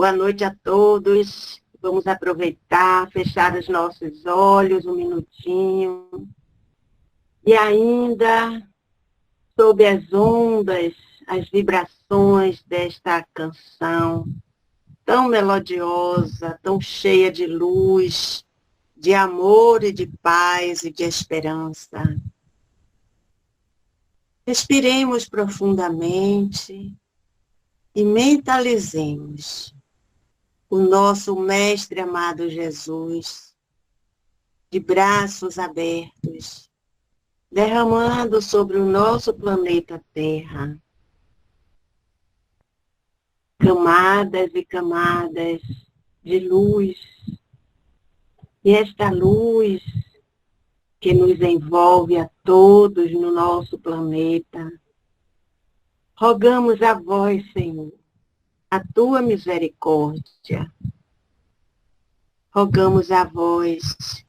Boa noite a todos. Vamos aproveitar, fechar os nossos olhos um minutinho. E ainda, sob as ondas, as vibrações desta canção, tão melodiosa, tão cheia de luz, de amor e de paz e de esperança. Respiremos profundamente e mentalizemos o nosso Mestre amado Jesus, de braços abertos, derramando sobre o nosso planeta Terra camadas e camadas de luz. E esta luz que nos envolve a todos no nosso planeta, rogamos a vós, Senhor, a tua misericórdia. Rogamos a vós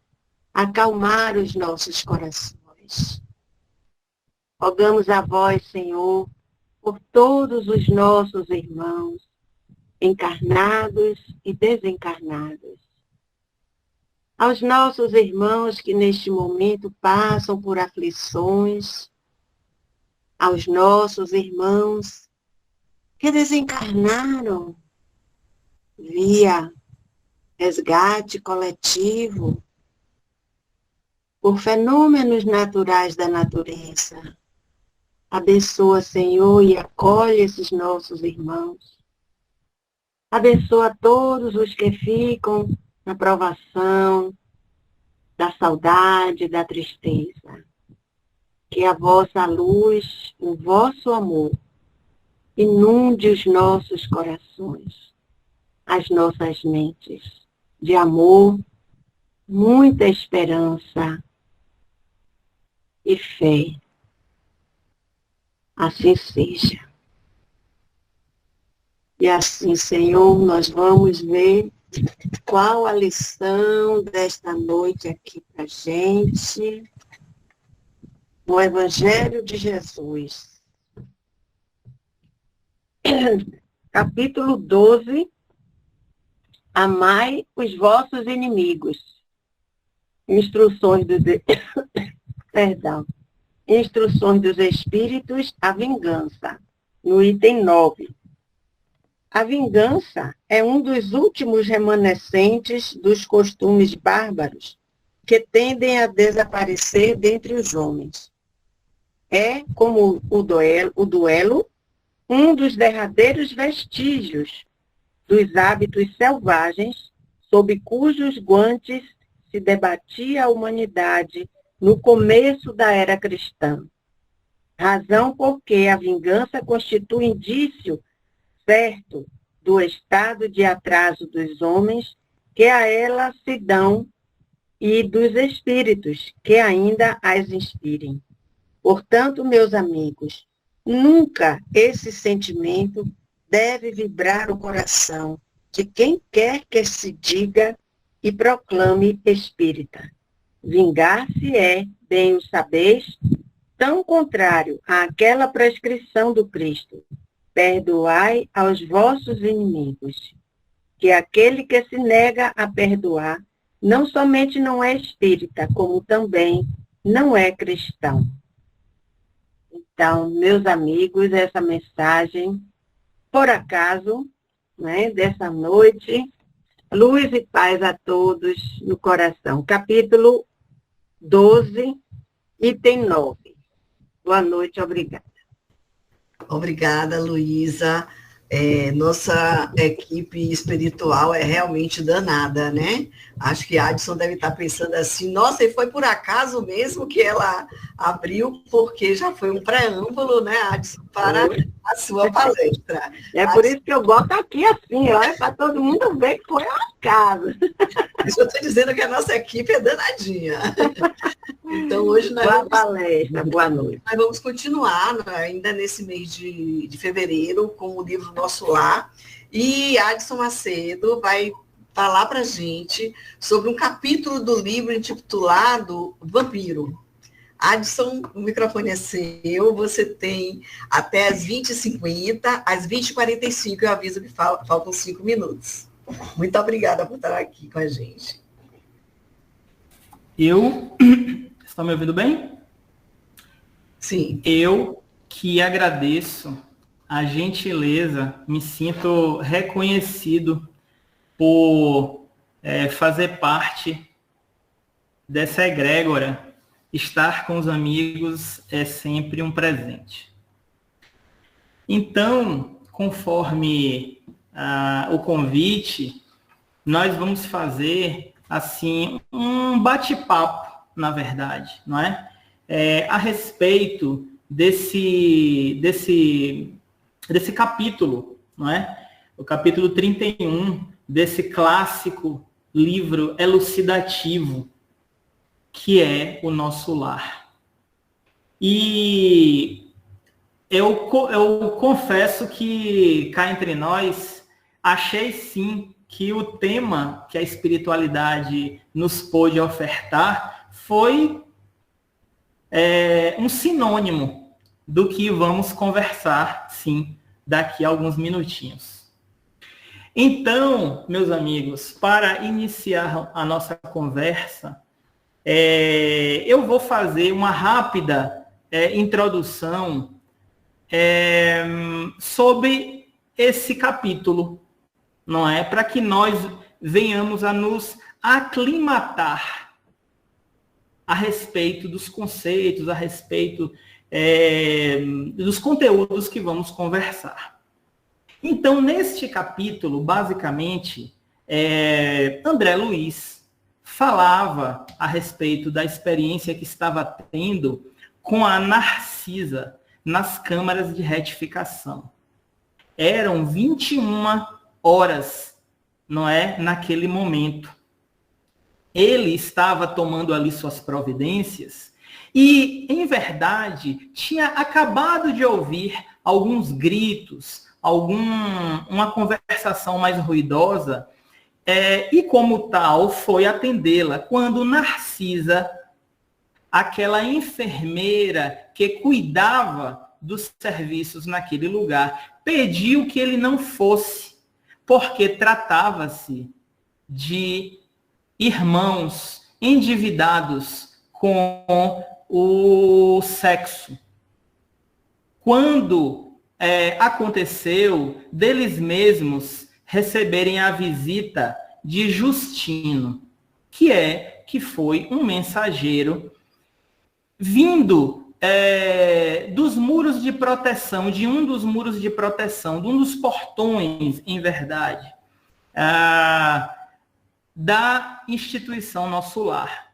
acalmar os nossos corações. Rogamos a vós, Senhor, por todos os nossos irmãos, encarnados e desencarnados. Aos nossos irmãos que neste momento passam por aflições, aos nossos irmãos que desencarnaram via resgate coletivo, por fenômenos naturais da natureza. Abençoa, Senhor, e acolhe esses nossos irmãos. Abençoa todos os que ficam na provação, da saudade, da tristeza. Que a vossa luz, o vosso amor, inunde os nossos corações, as nossas mentes, de amor, muita esperança e fé. Assim seja. E assim, Senhor, nós vamos ver qual a lição desta noite aqui para a gente, no Evangelho de Jesus. Capítulo 12, amai os vossos inimigos. Instruções Instruções dos Espíritos à vingança, no item 9. A vingança é um dos últimos remanescentes dos costumes bárbaros que tendem a desaparecer dentre os homens. É, como o duelo, um dos derradeiros vestígios dos hábitos selvagens sob cujos guantes se debatia a humanidade no começo da era cristã. Razão porque a vingança constitui indício certo do estado de atraso dos homens que a ela se dão e dos espíritos que ainda as inspirem. Portanto, meus amigos, nunca esse sentimento deve vibrar o coração de quem quer que se diga e proclame espírita. Vingar-se é, bem o sabeis, tão contrário àquela prescrição do Cristo: perdoai aos vossos inimigos, que aquele que se nega a perdoar não somente não é espírita, como também não é cristão. Então, meus amigos, essa mensagem, por acaso, dessa noite, luz e paz a todos no coração. Capítulo 12, item 9. Boa noite, obrigada. Obrigada, Luísa. Nossa equipe espiritual é realmente danada, né? Acho que a Adson deve estar pensando assim, nossa, e foi por acaso mesmo que ela abriu, porque já foi um preâmbulo, né, Adson, para a sua palestra. É por isso que eu boto aqui assim, olha, para todo mundo ver que foi um acaso. Isso eu estou dizendo que a nossa equipe é danadinha. Então, hoje nós boa palestra, boa noite. Nós vamos continuar ainda nesse mês de fevereiro com o livro Nosso Lar. E Adson Macedo vai falar para a gente sobre um capítulo do livro intitulado Vampiro. Adson, o microfone é seu, você tem até as 20h50, às 20h45 eu aviso que faltam 5 minutos. Muito obrigada por estar aqui com a gente. Estão me ouvindo bem? Sim. Eu que agradeço a gentileza, me sinto reconhecido por fazer parte dessa egrégora. Estar com os amigos é sempre um presente. Então, conforme o convite, nós vamos fazer assim um bate-papo, na verdade, não é? A respeito desse capítulo, não é? O capítulo 31 desse clássico livro elucidativo, que é o nosso lar. E eu confesso que, cá entre nós, achei sim que o tema que a espiritualidade nos pôde ofertar foi um sinônimo do que vamos conversar, sim, daqui a alguns minutinhos. Então, meus amigos, para iniciar a nossa conversa, eu vou fazer uma rápida introdução sobre esse capítulo, não é? Para que nós venhamos a nos aclimatar a respeito dos conceitos, a respeito dos conteúdos que vamos conversar. Então, neste capítulo, basicamente, André Luiz falava a respeito da experiência que estava tendo com a Narcisa nas câmaras de retificação. Eram 21 horas, não é? Naquele momento. Ele estava tomando ali suas providências e, em verdade, tinha acabado de ouvir alguns gritos, uma conversação mais ruidosa, e como tal foi atendê-la quando Narcisa, aquela enfermeira que cuidava dos serviços naquele lugar, pediu que ele não fosse, porque tratava-se de irmãos endividados com o sexo. Quando aconteceu deles mesmos receberem a visita de Justino, que foi um mensageiro vindo dos muros de proteção, de um dos muros de proteção, de um dos portões, em verdade, da instituição Nosso Lar,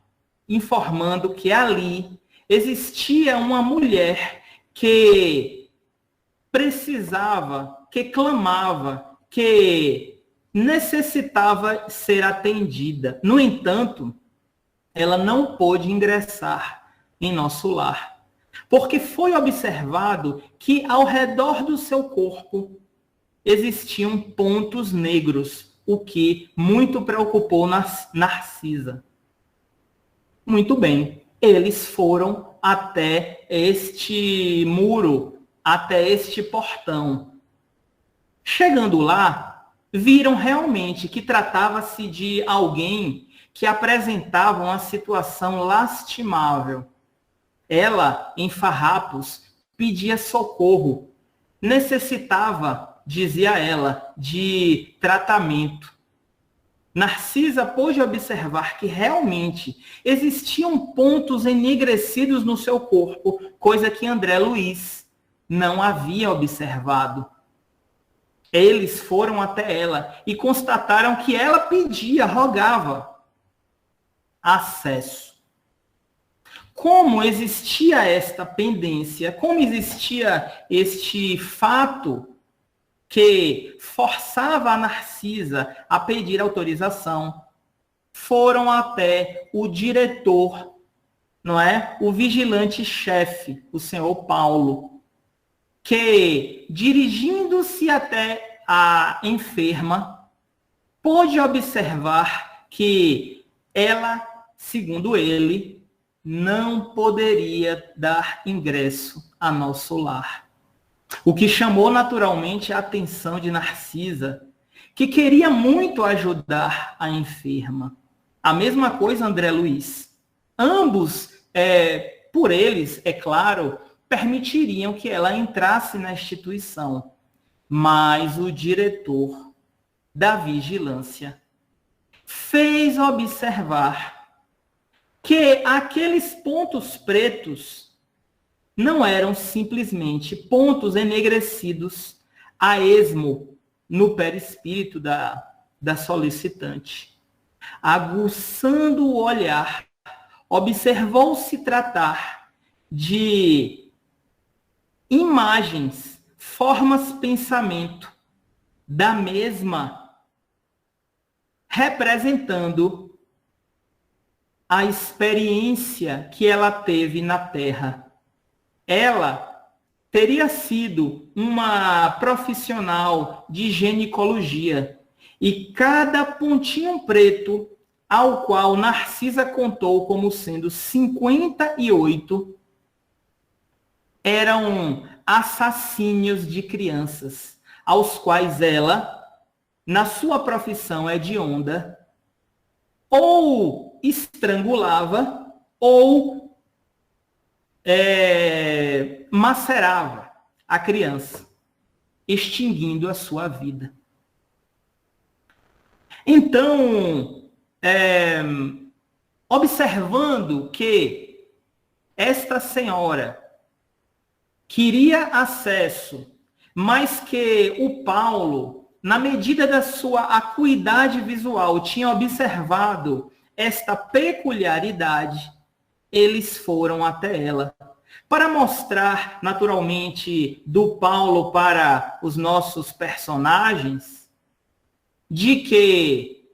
informando que ali existia uma mulher que precisava, que clamava, que necessitava ser atendida. No entanto, ela não pôde ingressar em Nosso Lar, porque foi observado que ao redor do seu corpo existiam pontos negros, o que muito preocupou Narcisa. Muito bem, eles foram até este muro, até este portão. Chegando lá, viram realmente que tratava-se de alguém que apresentava uma situação lastimável. Ela, em farrapos, pedia socorro. Necessitava, dizia ela, de tratamento. Narcisa pôde observar que realmente existiam pontos enegrecidos no seu corpo, coisa que André Luiz não havia observado. Eles foram até ela e constataram que ela pedia, rogava acesso. Como existia esta pendência, como existia este fato que forçava a Narcisa a pedir autorização, foram até o diretor, não é? O vigilante-chefe, o senhor Paulo, que, dirigindo-se até a enferma, pôde observar que ela, segundo ele, não poderia dar ingresso a nosso lar. O que chamou naturalmente a atenção de Narcisa, que queria muito ajudar a enferma. A mesma coisa André Luiz. Ambos, por eles, é claro, permitiriam que ela entrasse na instituição, mas o diretor da vigilância fez observar que aqueles pontos pretos não eram simplesmente pontos enegrecidos a esmo no perispírito da solicitante. Aguçando o olhar, observou-se tratar de imagens, formas, pensamento da mesma, representando a experiência que ela teve na Terra. Ela teria sido uma profissional de ginecologia e cada pontinho preto ao qual Narcisa contou como sendo 58 eram assassínios de crianças, aos quais ela, na sua profissão hedionda, ou estrangulava ou macerava a criança, extinguindo a sua vida. Então, observando que esta senhora queria acesso, mas que o Paulo, na medida da sua acuidade visual, tinha observado esta peculiaridade, eles foram até ela para mostrar, naturalmente, do Paulo para os nossos personagens, de que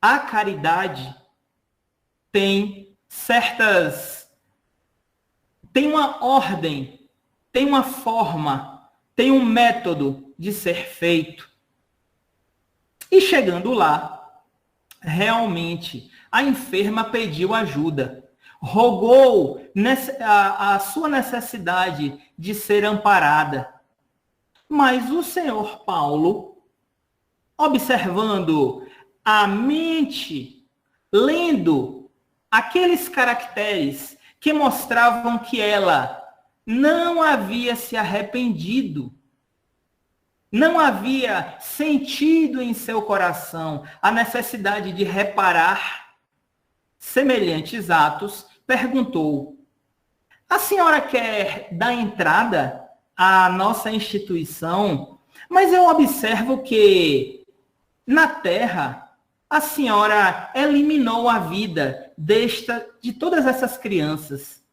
a caridade tem uma ordem, tem uma forma, tem um método de ser feito. E chegando lá, realmente, a enferma pediu ajuda, rogou a sua necessidade de ser amparada. Mas o senhor Paulo, observando a mente, lendo aqueles caracteres que mostravam que ela não havia se arrependido, não havia sentido em seu coração a necessidade de reparar semelhantes atos, perguntou: a senhora quer dar entrada à nossa instituição? Mas eu observo que na Terra a senhora eliminou a vida de todas essas crianças,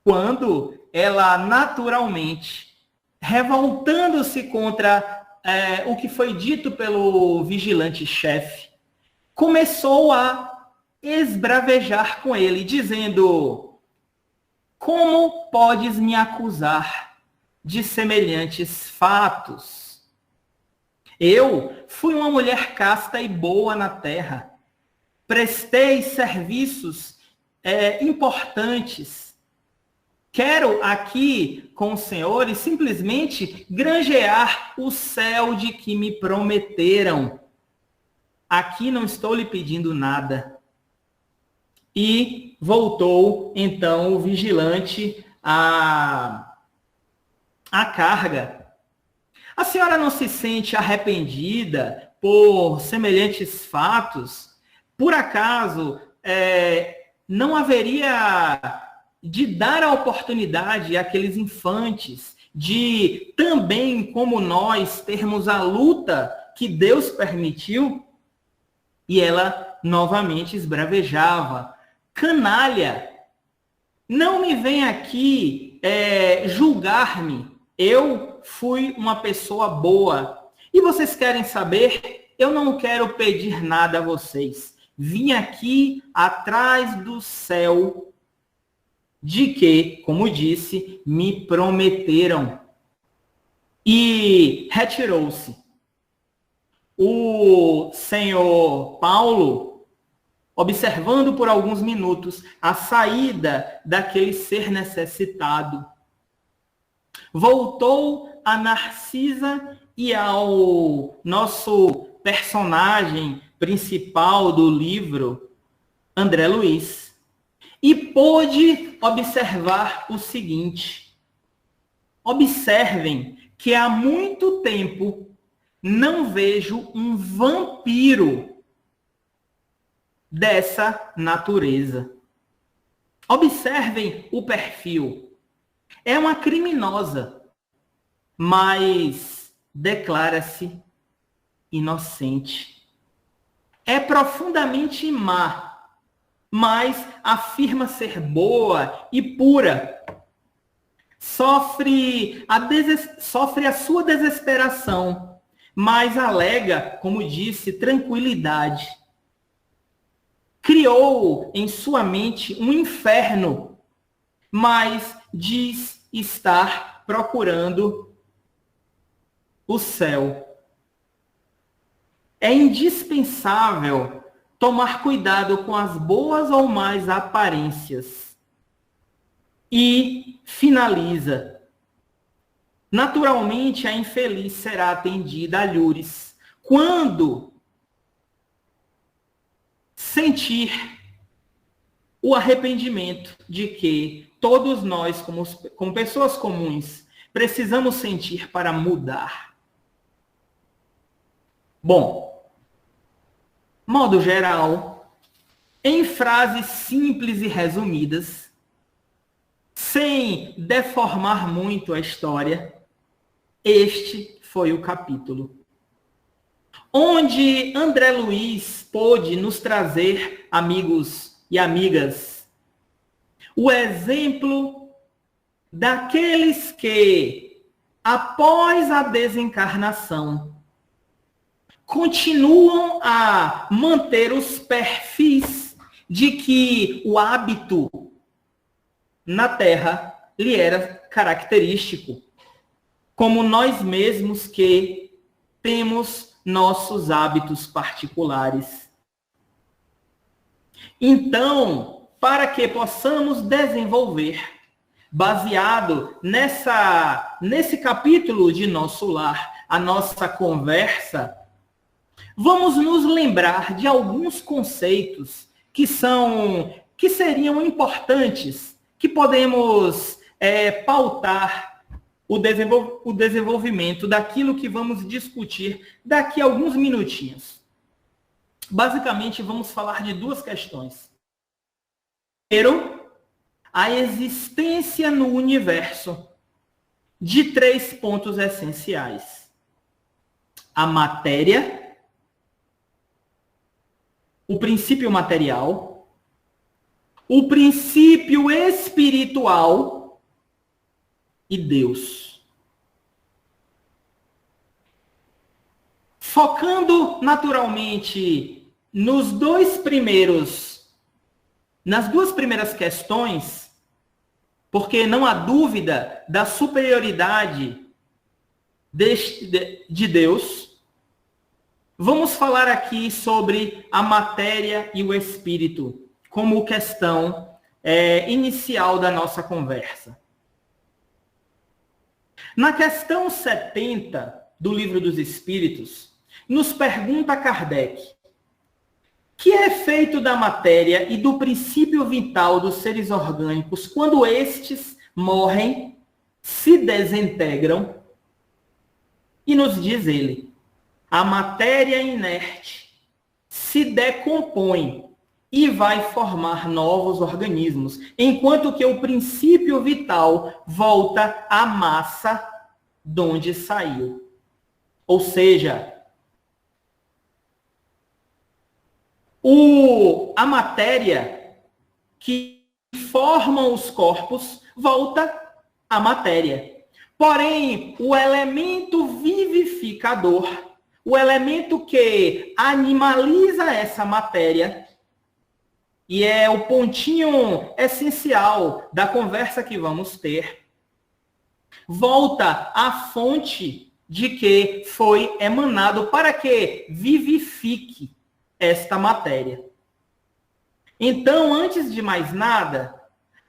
quando ela naturalmente, revoltando-se contra o que foi dito pelo vigilante-chefe, começou a esbravejar com ele, dizendo: como podes me acusar de semelhantes fatos? Eu fui uma mulher casta e boa na terra, prestei serviços importantes. Quero aqui com os senhores simplesmente granjear o céu de que me prometeram. Aqui não estou lhe pedindo nada. E voltou, então, o vigilante à carga. A senhora não se sente arrependida por semelhantes fatos? Por acaso, não haveria de dar a oportunidade àqueles infantes de também, como nós, termos a luta que Deus permitiu? E ela novamente esbravejava: canalha, não me vem aqui julgar-me. Eu fui uma pessoa boa. E vocês querem saber? Eu não quero pedir nada a vocês. Vim aqui atrás do céu de que, como disse, me prometeram. E retirou-se. O senhor Paulo, observando por alguns minutos a saída daquele ser necessitado. Voltou a Narcisa e ao nosso personagem principal do livro, André Luiz, e pôde observar o seguinte: observem que há muito tempo não vejo um vampiro dessa natureza. Observem o perfil. É uma criminosa, mas declara-se inocente. É profundamente má, mas afirma ser boa e pura. Sofre a sua desesperação, mas alega, como disse, tranquilidade. Criou em sua mente um inferno, mas diz estar procurando o céu. É indispensável tomar cuidado com as boas ou más aparências. E finaliza: naturalmente, a infeliz será atendida a lures quando sentir o arrependimento de que todos nós, como pessoas comuns, precisamos sentir para mudar. Bom, modo geral, em frases simples e resumidas, sem deformar muito a história, este foi o capítulo, onde André Luiz pôde nos trazer, amigos e amigas, o exemplo daqueles que, após a desencarnação, continuam a manter os perfis de que o hábito na Terra lhe era característico, como nós mesmos que temos nossos hábitos particulares. Então, para que possamos desenvolver, baseado nesse capítulo de Nosso Lar, a nossa conversa, vamos nos lembrar de alguns conceitos que seriam importantes, que podemos pautar o desenvolvimento daquilo que vamos discutir daqui a alguns minutinhos. Basicamente, vamos falar de duas questões. Primeiro, a existência no universo de 3 pontos essenciais: a matéria, o princípio material, o princípio espiritual e Deus. Focando naturalmente nas duas primeiras questões, porque não há dúvida da superioridade de Deus, vamos falar aqui sobre a matéria e o espírito, como questão inicial da nossa conversa. Na questão 70 do Livro dos Espíritos, nos pergunta Kardec: que é feito da matéria e do princípio vital dos seres orgânicos quando estes morrem, se desintegram? E nos diz ele: a matéria inerte se decompõe e vai formar novos organismos, enquanto que o princípio vital volta à massa de onde saiu. Ou seja, a matéria que forma os corpos volta à matéria. Porém, o elemento vivificador, o elemento que animaliza essa matéria, e é o pontinho essencial da conversa que vamos ter, volta à fonte de que foi emanado para que vivifique esta matéria. Então, antes de mais nada,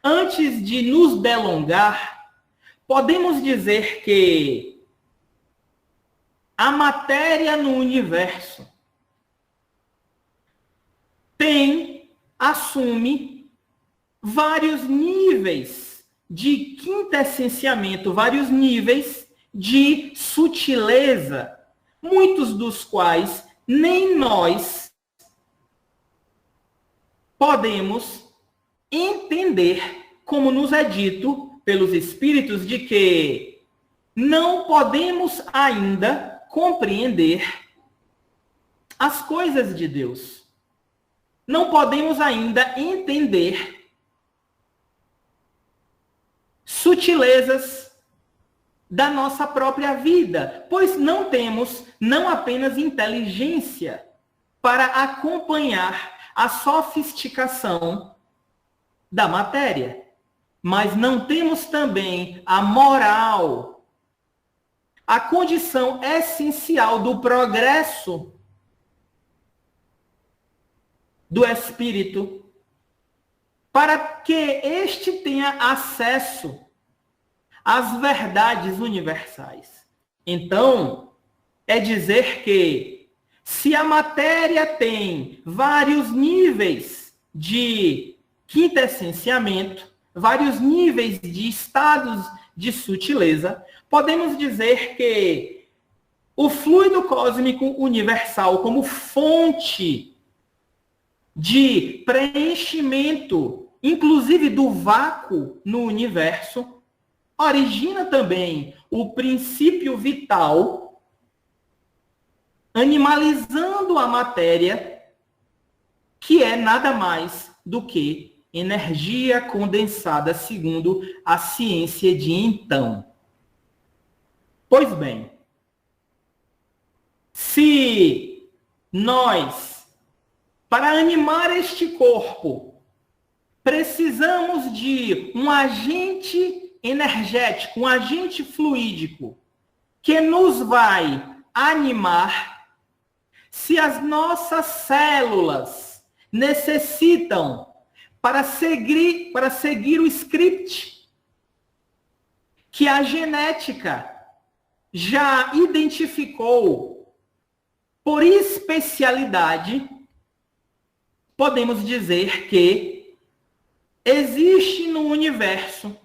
antes de nos delongar, podemos dizer que a matéria no universo assume vários níveis de quintessenciamento, vários níveis de sutileza, muitos dos quais nem nós podemos entender, como nos é dito pelos Espíritos, de que não podemos ainda compreender as coisas de Deus. Não podemos ainda entender sutilezas da nossa própria vida, pois não temos não apenas inteligência para acompanhar a sofisticação da matéria, mas não temos também a moral, a condição essencial do progresso do espírito, para que este tenha acesso às verdades universais. Então, é dizer que se a matéria tem vários níveis de quintessenciamento, vários níveis de estados de sutileza, podemos dizer que o fluido cósmico universal, como fonte de preenchimento, inclusive do vácuo no universo, origina também o princípio vital, animalizando a matéria, que é nada mais do que energia condensada, segundo a ciência de então. Pois bem, se nós, para animar este corpo, precisamos de um agente energético, um agente fluídico, que nos vai animar, se as nossas células necessitam, para seguir o script que a genética já identificou por especialidade, podemos dizer que existe no universo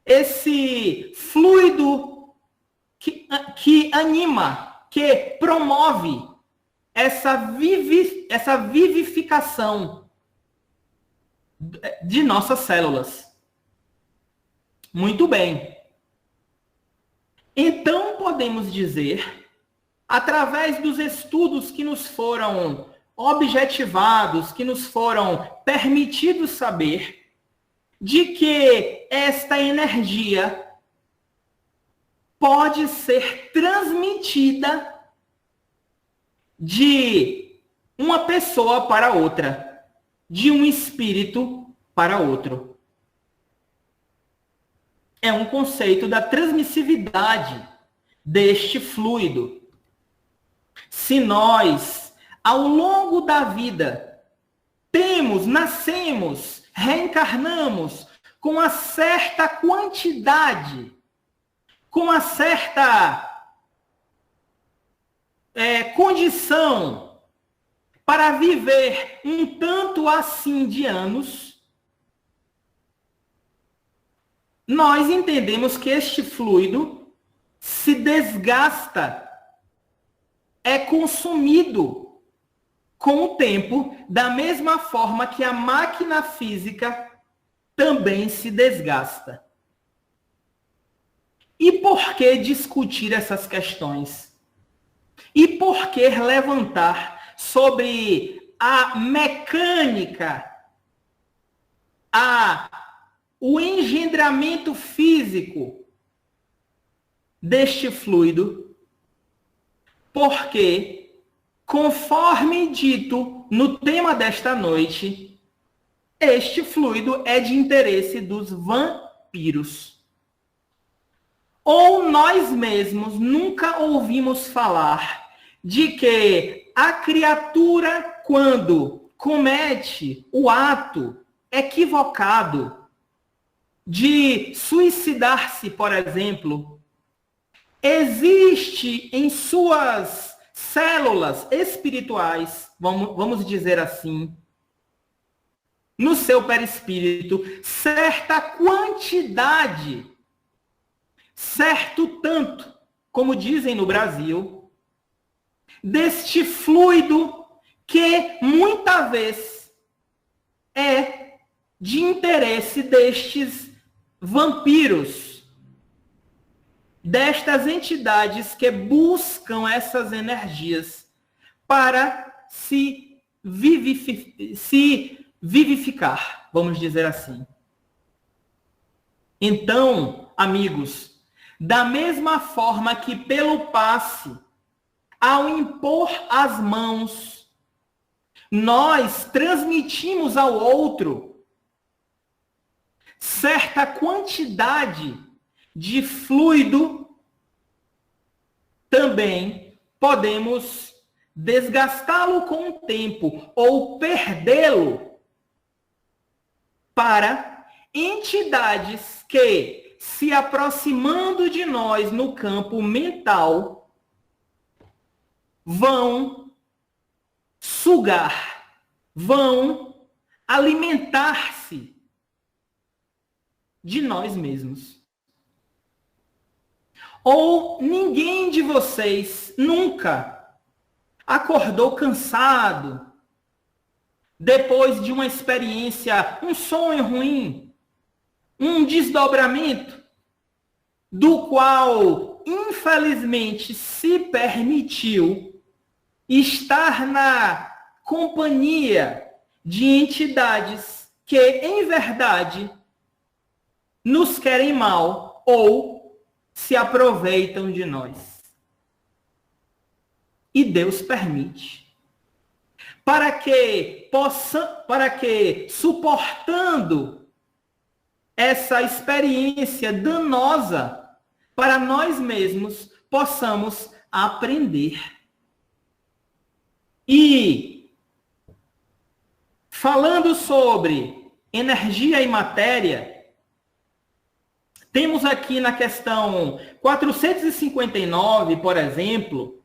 esse fluido que anima, que promove essa vivificação de nossas células. Muito bem. Então, podemos dizer, através dos estudos que nos foram objetivados, que nos foram permitidos saber, de que esta energia pode ser transmitida de uma pessoa para outra, de um espírito para outro. É um conceito da transmissividade deste fluido. Se nós, ao longo da vida, nascemos, reencarnamos com uma certa quantidade, com uma certa condição para viver um tanto assim de anos, nós entendemos que este fluido se desgasta, é consumido com o tempo, da mesma forma que a máquina física também se desgasta. E por que discutir essas questões? E por que levantar sobre a mecânica, o engendramento físico deste fluido? Porque, conforme dito no tema desta noite, este fluido é de interesse dos vampiros. Ou nós mesmos nunca ouvimos falar de que a criatura, quando comete o ato equivocado de suicidar-se, por exemplo, existe em suas células espirituais, vamos dizer assim, no seu perispírito, certa quantidade, certo tanto, como dizem no Brasil, deste fluido que muitas vezes é de interesse destes vampiros, destas entidades que buscam essas energias para se vivificar, vamos dizer assim. Então, amigos, da mesma forma que pelo passe, ao impor as mãos, nós transmitimos ao outro certa quantidade de fluido, também podemos desgastá-lo com o tempo ou perdê-lo para entidades que, se aproximando de nós no campo mental, vão sugar, vão alimentar-se de nós mesmos. Ou ninguém de vocês nunca acordou cansado depois de uma experiência, um sonho ruim, um desdobramento, do qual, infelizmente, se permitiu estar na companhia de entidades que, em verdade, nos querem mal ou se aproveitam de nós. E Deus permite. Para que, suportando essa experiência danosa para nós mesmos, possamos aprender. E, falando sobre energia e matéria, temos aqui na questão 459, por exemplo,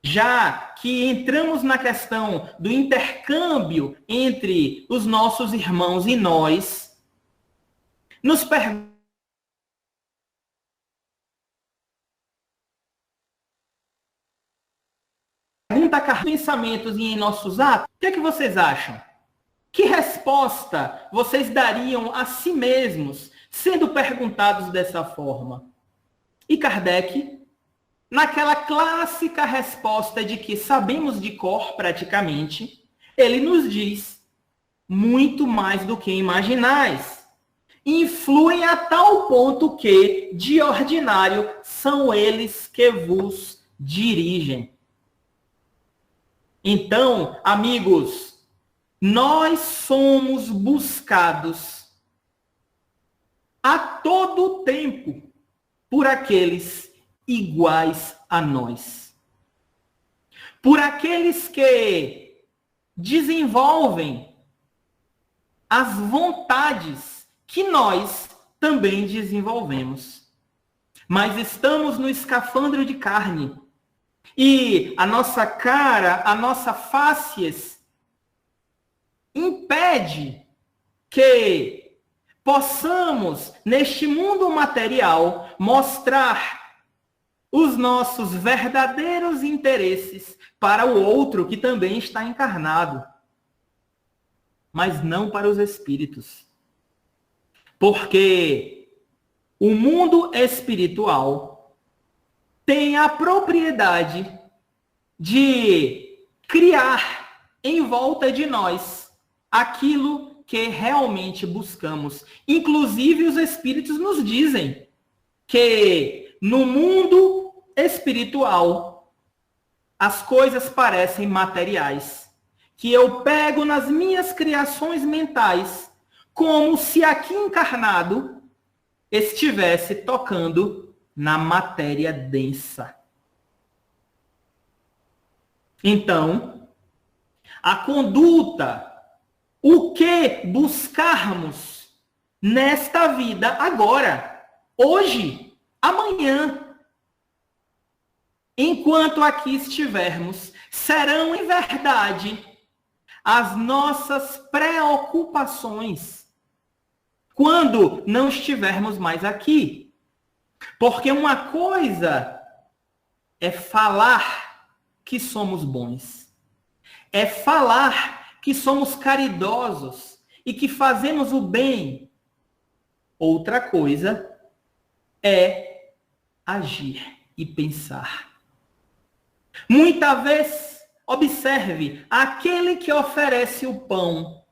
já que entramos na questão do intercâmbio entre os nossos irmãos e nós, nos pergunta pensamentos e em nossos atos, o que é que vocês acham? Que resposta vocês dariam a si mesmos, sendo perguntados dessa forma? E Kardec, naquela clássica resposta de que sabemos de cor praticamente, ele nos diz, muito mais do que imaginais. Influem a tal ponto que, de ordinário, são eles que vos dirigem. Então, amigos, nós somos buscados a todo tempo por aqueles iguais a nós. Por aqueles que desenvolvem as vontades que nós também desenvolvemos. Mas estamos no escafandro de carne. E a nossa cara, a nossa face impede que possamos, neste mundo material, mostrar os nossos verdadeiros interesses para o outro que também está encarnado, mas não para os espíritos. Porque o mundo espiritual tem a propriedade de criar em volta de nós aquilo que realmente buscamos. Inclusive, os espíritos nos dizem que no mundo espiritual as coisas parecem materiais, que eu pego nas minhas criações mentais como se aqui encarnado estivesse tocando na matéria densa. Então, a conduta, o que buscarmos nesta vida agora, hoje, amanhã. Enquanto aqui estivermos, serão em verdade as nossas preocupações quando não estivermos mais aqui. Porque uma coisa é falar que somos bons, é falar que somos caridosos e que fazemos o bem. Outra coisa é agir e pensar. Muita vez, observe, aquele que oferece o pão,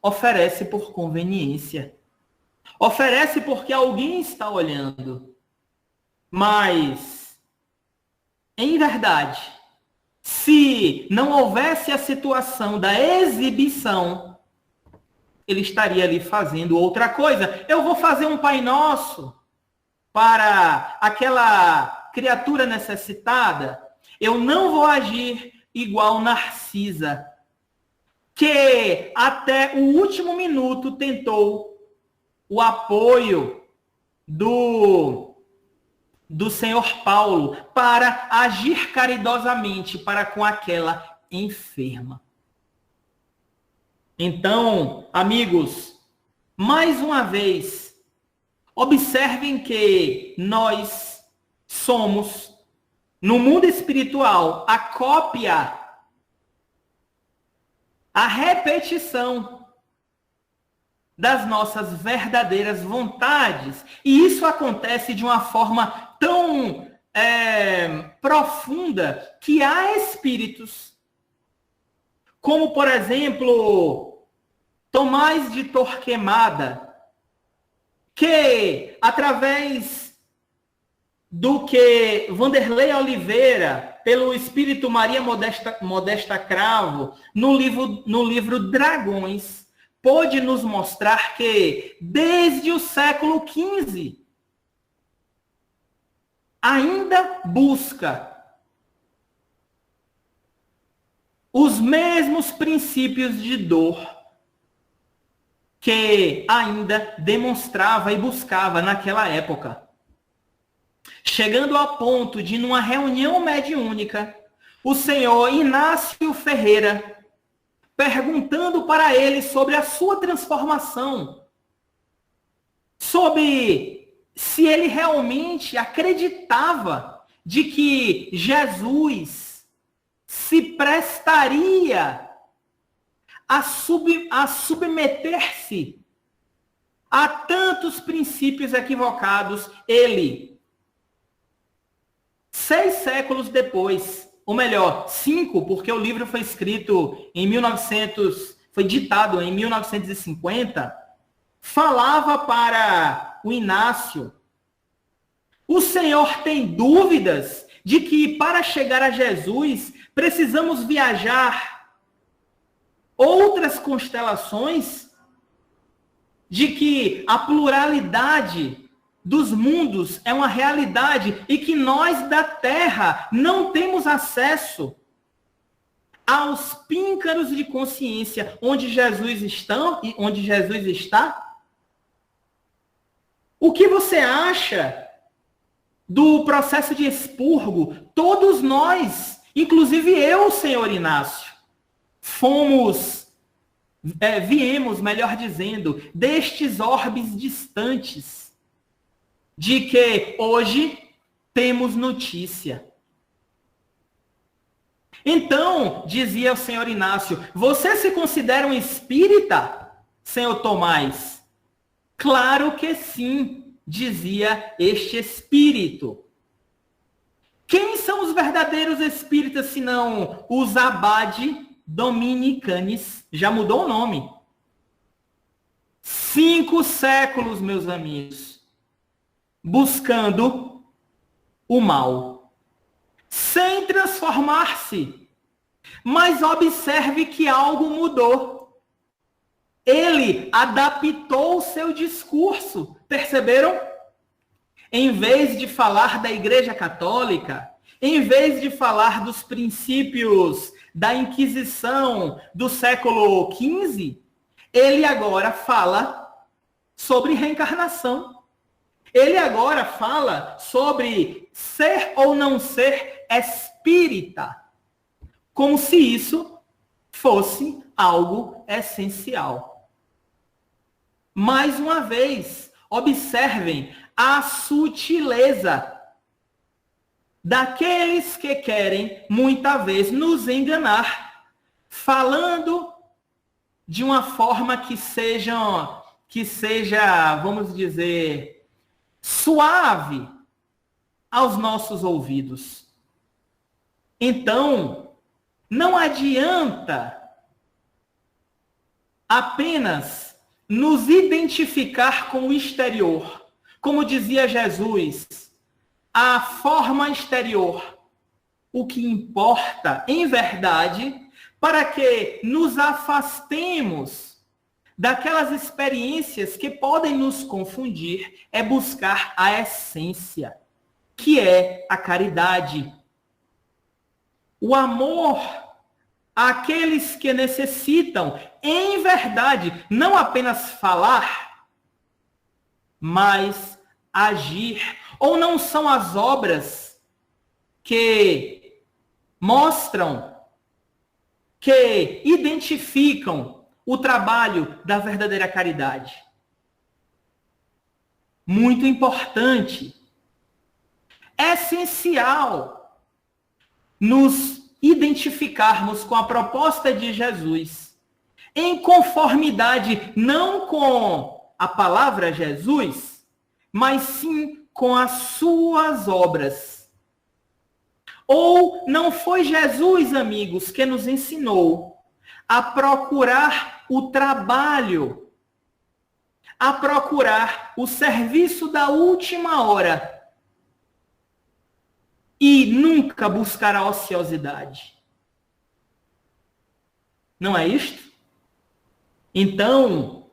oferece por conveniência. Oferece porque alguém está olhando. Mas, em verdade, se não houvesse a situação da exibição, ele estaria ali fazendo outra coisa. Eu vou fazer um Pai Nosso para aquela criatura necessitada. Eu não vou agir igual Narcisa, que até o último minuto tentou o apoio do senhor Paulo para agir caridosamente para com aquela enferma. Então, amigos, mais uma vez, observem que nós somos, no mundo espiritual, a cópia, a repetição das nossas verdadeiras vontades. E isso acontece de uma forma tão profunda que há espíritos, como, por exemplo, Tomás de Torquemada, que, através do que Vanderlei Oliveira, pelo Espírito Maria Modesta Cravo, no livro Dragões, pôde nos mostrar que, desde o século XV, ainda busca os mesmos princípios de dor que ainda demonstrava e buscava naquela época. Chegando ao ponto de, numa reunião mediúnica, o senhor Inácio Ferreira, perguntando para ele sobre a sua transformação, sobre se ele realmente acreditava de que Jesus se prestaria a submeter-se a tantos princípios equivocados, ele, 6 séculos depois, ou melhor, 5, porque o livro foi escrito em 1900, foi ditado em 1950, falava para o Inácio: o senhor tem dúvidas de que para chegar a Jesus precisamos viajar outras constelações? De que a pluralidade dos mundos é uma realidade e que nós da Terra não temos acesso aos píncaros de consciência onde Jesus está? O que você acha do processo de expurgo? Todos nós, inclusive eu, senhor Inácio, viemos, melhor dizendo, destes orbes distantes, de que hoje temos notícia. Então, dizia o senhor Inácio, você se considera um espírita, senhor Tomás? Claro que sim, dizia este espírito. Quem são os verdadeiros espíritas, senão os Abade Dominicanes? Já mudou o nome. 5 séculos, meus amigos, buscando o mal, sem transformar-se. Mas observe que algo mudou. Ele adaptou o seu discurso. Perceberam? Em vez de falar da Igreja Católica, em vez de falar dos princípios da Inquisição do século XV, ele agora fala sobre reencarnação. Ele agora fala sobre ser ou não ser espírita, como se isso fosse algo essencial. Mais uma vez, observem a sutileza daqueles que querem, muitas vezes, nos enganar, falando de uma forma que seja, vamos dizer, suave aos nossos ouvidos. Então, não adianta apenas nos identificar com o exterior. Como dizia Jesus, a forma exterior. O que importa, em verdade, para que nos afastemos daquelas experiências que podem nos confundir, é buscar a essência, que é a caridade. O amor àqueles que necessitam, em verdade, não apenas falar, mas agir. Ou não são as obras que mostram, que identificam o trabalho da verdadeira caridade. Muito importante, essencial, nos identificarmos com a proposta de Jesus, em conformidade não com a palavra Jesus, mas sim com as suas obras. Ou não foi Jesus, amigos, que nos ensinou a procurar o trabalho, a procurar o serviço da última hora e nunca buscar a ociosidade? Não é isto? Então,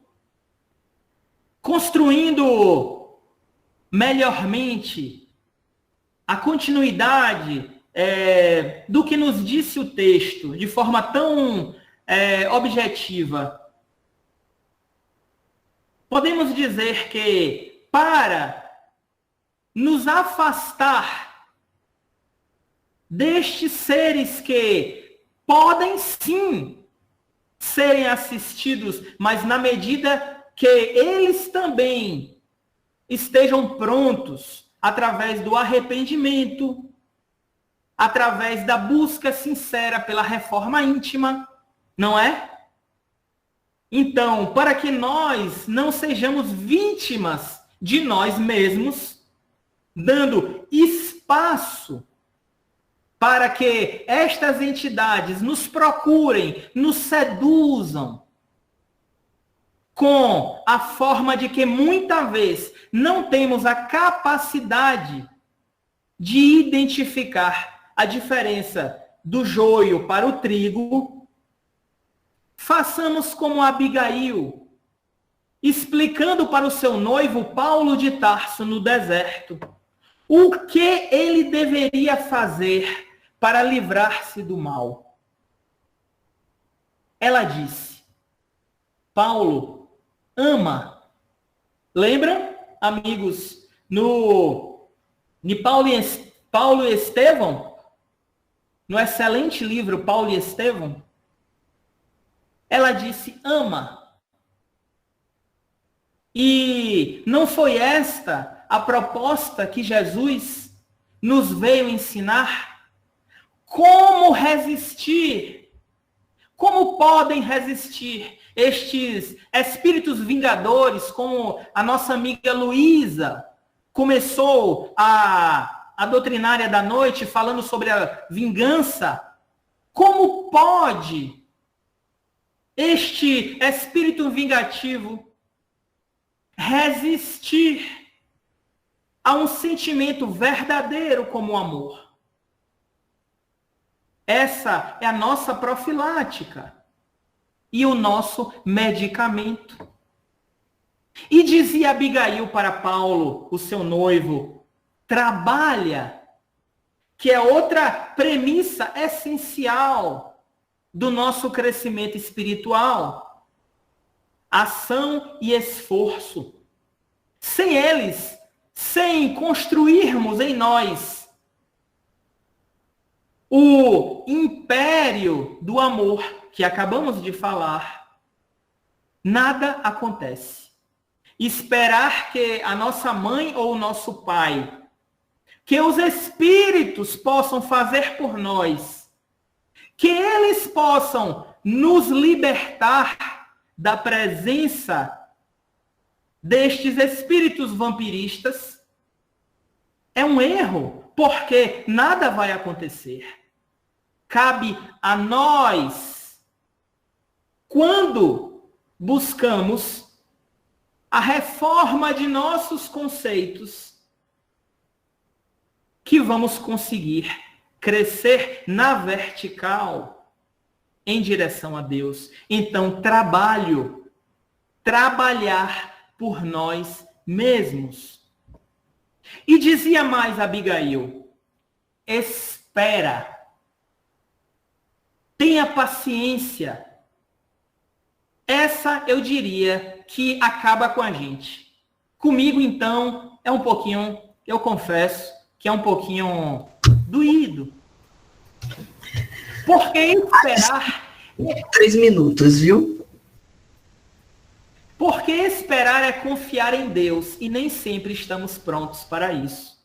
construindo melhormente a continuidade do que nos disse o texto, de forma tão objetiva, podemos dizer que para nos afastar destes seres que podem sim serem assistidos, mas na medida que eles também estejam prontos, através do arrependimento, através da busca sincera pela reforma íntima, não é? Então, para que nós não sejamos vítimas de nós mesmos, dando espaço para que estas entidades nos procurem, nos seduzam, com a forma de que muitas vezes não temos a capacidade de identificar a diferença do joio para o trigo, façamos como Abigail, explicando para o seu noivo Paulo de Tarso no deserto o que ele deveria fazer para livrar-se do mal. Ela disse: Paulo, ama. Lembram, amigos, de Paulo e Estevão? No excelente livro Paulo e Estevão? Ela disse: ama. E não foi esta a proposta que Jesus nos veio ensinar? Como resistir? Como podem resistir estes espíritos vingadores, como a nossa amiga Luísa começou a doutrinária da noite falando sobre a vingança? Como pode este espírito vingativo resistir a um sentimento verdadeiro como o amor? Essa é a nossa profilática e o nosso medicamento. E dizia Abigail para Paulo, o seu noivo: trabalha, que é outra premissa essencial do nosso crescimento espiritual. Ação e esforço. Sem eles, sem construirmos em nós o império do amor que acabamos de falar, nada acontece. Esperar que a nossa mãe ou o nosso pai, que os espíritos possam fazer por nós, que eles possam nos libertar da presença destes espíritos vampiristas, é um erro, porque nada vai acontecer. Cabe a nós, quando buscamos a reforma de nossos conceitos, que vamos conseguir crescer na vertical em direção a Deus. Então, trabalhar por nós mesmos. E dizia mais Abigail, espera, tenha paciência. Essa eu diria que acaba com a gente. Comigo, então, é um pouquinho, eu confesso, que é um pouquinho doído. Porque esperar... 3 minutos, viu? Porque esperar é confiar em Deus e nem sempre estamos prontos para isso.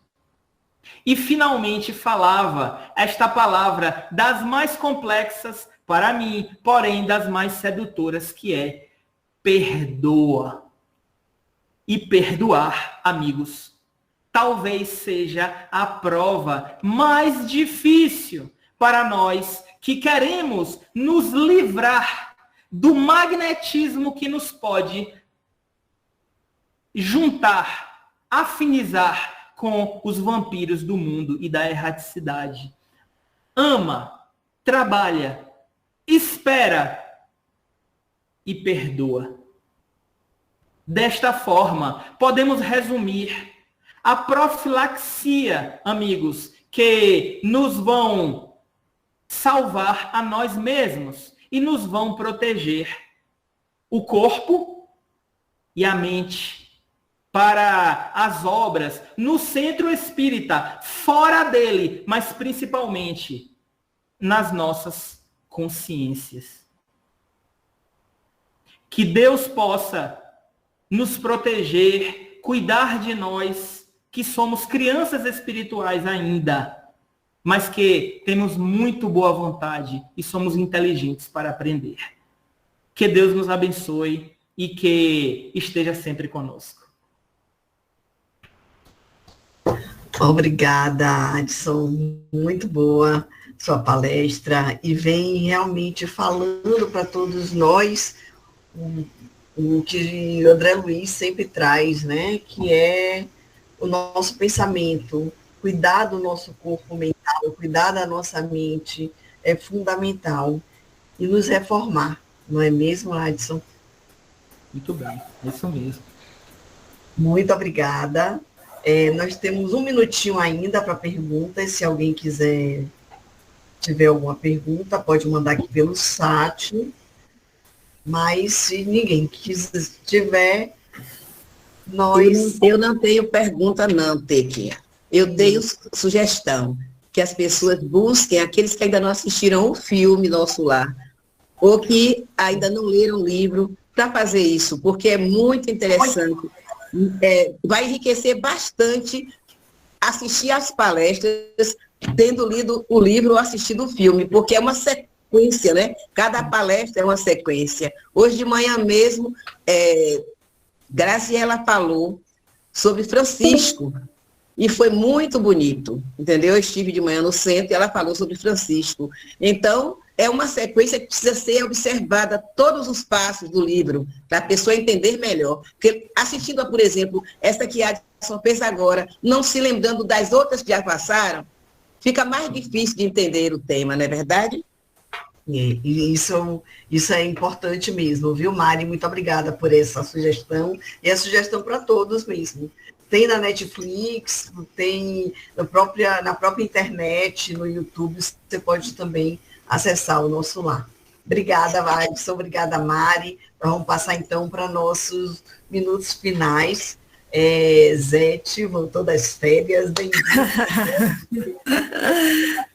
E finalmente falava esta palavra das mais complexas para mim, porém das mais sedutoras, que é perdoa. E perdoar, amigos, talvez seja a prova mais difícil para nós que queremos nos livrar do magnetismo que nos pode juntar, afinizar com os vampiros do mundo e da erraticidade. Ama, trabalha, espera e perdoa. Desta forma, podemos resumir a profilaxia, amigos, que nos vão salvar a nós mesmos e nos vão proteger o corpo e a mente para as obras no centro espírita, fora dele, mas principalmente nas nossas consciências. Que Deus possa nos proteger, cuidar de nós, que somos crianças espirituais ainda, mas que temos muito boa vontade e somos inteligentes para aprender. Que Deus nos abençoe e que esteja sempre conosco. Obrigada, Adson. Muito boa sua palestra e vem realmente falando para todos nós o que André Luiz sempre traz, né? Que é o nosso pensamento, cuidar do nosso corpo mental, cuidar da nossa mente é fundamental e nos reformar, não é mesmo, Adson? Muito bem, é isso mesmo. Muito obrigada. Nós temos 1 minutinho ainda para perguntas. Se alguém tiver alguma pergunta, pode mandar aqui pelo chat. Mas se ninguém tiver, nós... Eu não tenho pergunta não, Tequia. Eu tenho sugestão que as pessoas busquem aqueles que ainda não assistiram o filme Nosso Lar, ou que ainda não leram o livro, para fazer isso, porque é muito interessante. Vai enriquecer bastante assistir às palestras, tendo lido o livro ou assistido o filme, porque é uma sequência, né? Cada palestra é uma sequência. Hoje de manhã mesmo, Graciela falou sobre Francisco, e foi muito bonito, entendeu? Eu estive de manhã no centro e ela falou sobre Francisco. Então, é uma sequência que precisa ser observada todos os passos do livro, para a pessoa entender melhor. Porque assistindo, por exemplo, essa que a Adson fez agora, não se lembrando das outras que já passaram, fica mais difícil de entender o tema, não é verdade? E isso é importante mesmo, viu, Mari? Muito obrigada por essa sugestão, e a sugestão para todos mesmo. Tem na Netflix, tem na própria internet, no YouTube, você pode também acessar o Nosso Lar. Obrigada, Adson. Obrigada, Mari. Vamos passar, então, para nossos minutos finais. Zete voltou das férias. Bem-vinda.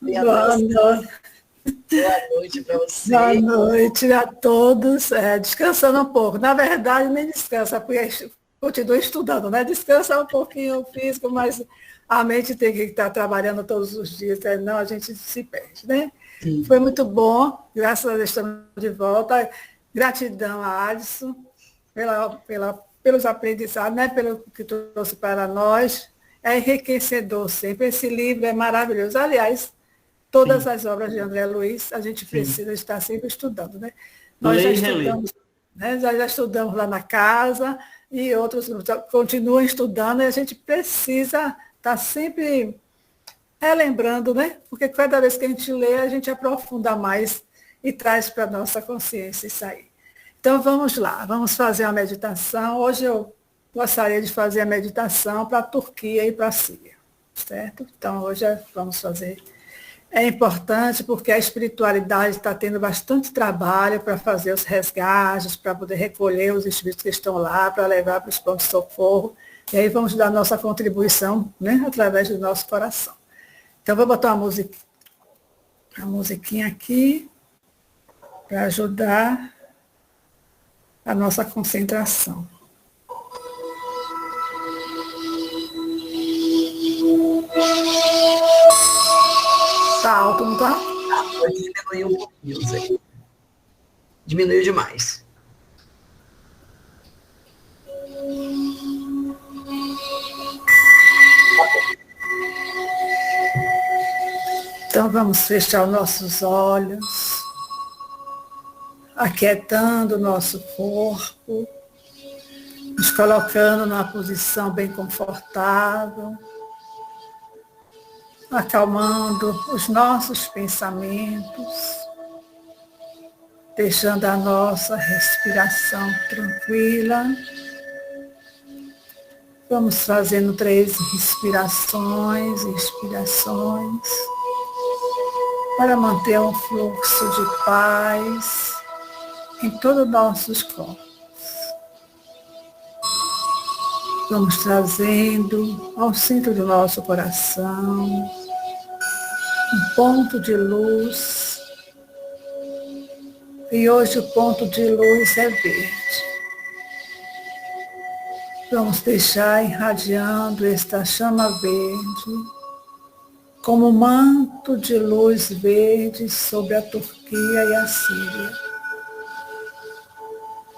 Boa noite. Boa noite para você. Boa noite a todos. Descansando um pouco. Na verdade, nem descansa, porque continua estudando, né? Descansa um pouquinho o físico, mas a mente tem que estar trabalhando todos os dias, senão a gente se perde, né? Sim. Foi muito bom, graças a Deus estamos de volta. Gratidão a Adson pelos aprendizados, né? Pelo que trouxe para nós. É enriquecedor sempre. Esse livro é maravilhoso. Aliás, todas as obras de André Luiz, a gente precisa estar sempre estudando, né? Nós já estudamos, né? Já estudamos lá na casa e outros continuam estudando e a gente precisa estar sempre relembrando, né? Porque cada vez que a gente lê, a gente aprofunda mais e traz para a nossa consciência isso aí. Então vamos lá, vamos fazer a meditação. Hoje eu gostaria de fazer a meditação para a Turquia e para a Síria, certo? Então hoje vamos fazer. É importante porque a espiritualidade está tendo bastante trabalho para fazer os resgates, para poder recolher os espíritos que estão lá, para levar para os pontos de socorro. E aí vamos dar nossa contribuição, né, através do nosso coração. Então, vou botar uma musiquinha aqui para ajudar a nossa concentração. Tá alto, não tá? Pode diminuir um pouquinho, Zé. Diminuiu demais. Então vamos fechar os nossos olhos, aquietando o nosso corpo, nos colocando numa posição bem confortável, acalmando os nossos pensamentos, deixando a nossa respiração tranquila. Vamos fazendo 3 respirações e expirações para manter um fluxo de paz em todos os nossos corpos. Vamos trazendo ao centro do nosso coração um ponto de luz. E hoje o ponto de luz é verde. Vamos deixar irradiando esta chama verde como um manto de luz verde sobre a Turquia e a Síria.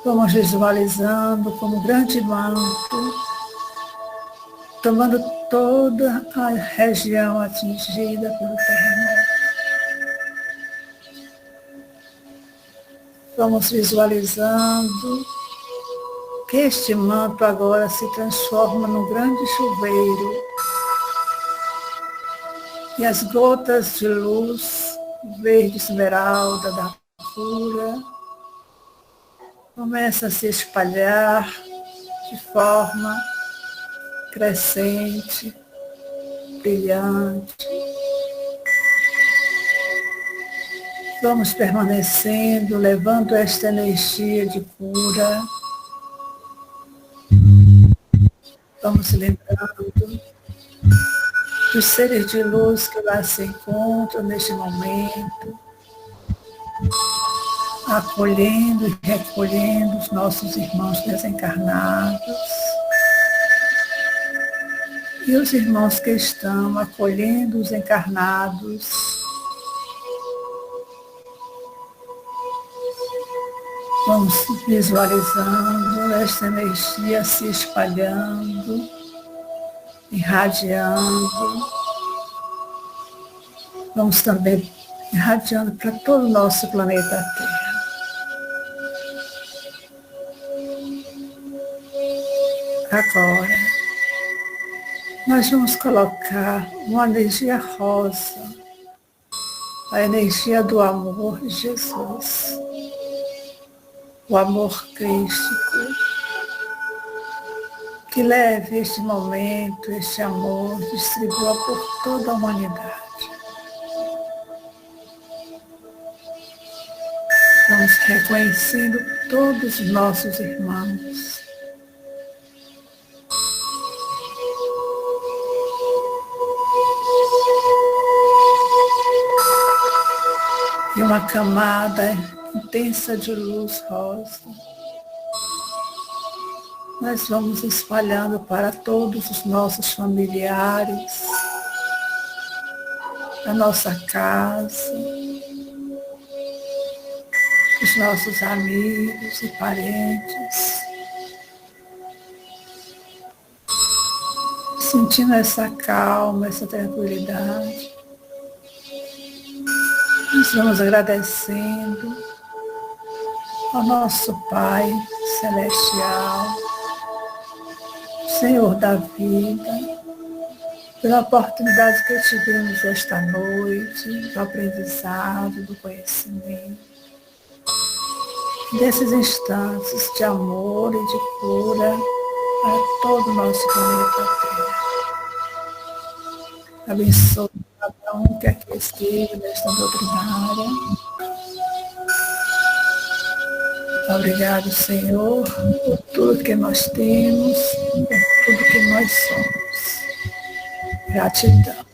Vamos visualizando como um grande manto, tomando toda a região atingida pelo terremoto. Vamos visualizando que este manto agora se transforma num grande chuveiro e as gotas de luz verde esmeralda da cura começam a se espalhar de forma crescente, brilhante. Vamos permanecendo, levando esta energia de cura. Vamos lembrando dos seres de luz que lá se encontram neste momento, acolhendo e recolhendo os nossos irmãos desencarnados e os irmãos que estão acolhendo os encarnados. Vamos visualizando esta energia se espalhando, irradiando. Vamos também irradiando para todo o nosso planeta Terra. Agora, nós vamos colocar uma energia rosa, a energia do amor de Jesus, o amor crístico, que leve este momento, este amor, distribua por toda a humanidade. Estamos reconhecendo todos os nossos irmãos. E uma camada intensa de luz rosa. Nós vamos espalhando para todos os nossos familiares, a nossa casa, os nossos amigos e parentes. Sentindo essa calma, essa tranquilidade. Nós vamos agradecendo ao nosso Pai Celestial, Senhor da vida, pela oportunidade que tivemos esta noite, do aprendizado, do conhecimento, desses instantes de amor e de cura para todo o nosso planeta Terra. Abençoe cada um que aqui esteja nesta doutrinária. Obrigado, Senhor, por tudo que nós temos, por tudo que nós somos. Gratidão.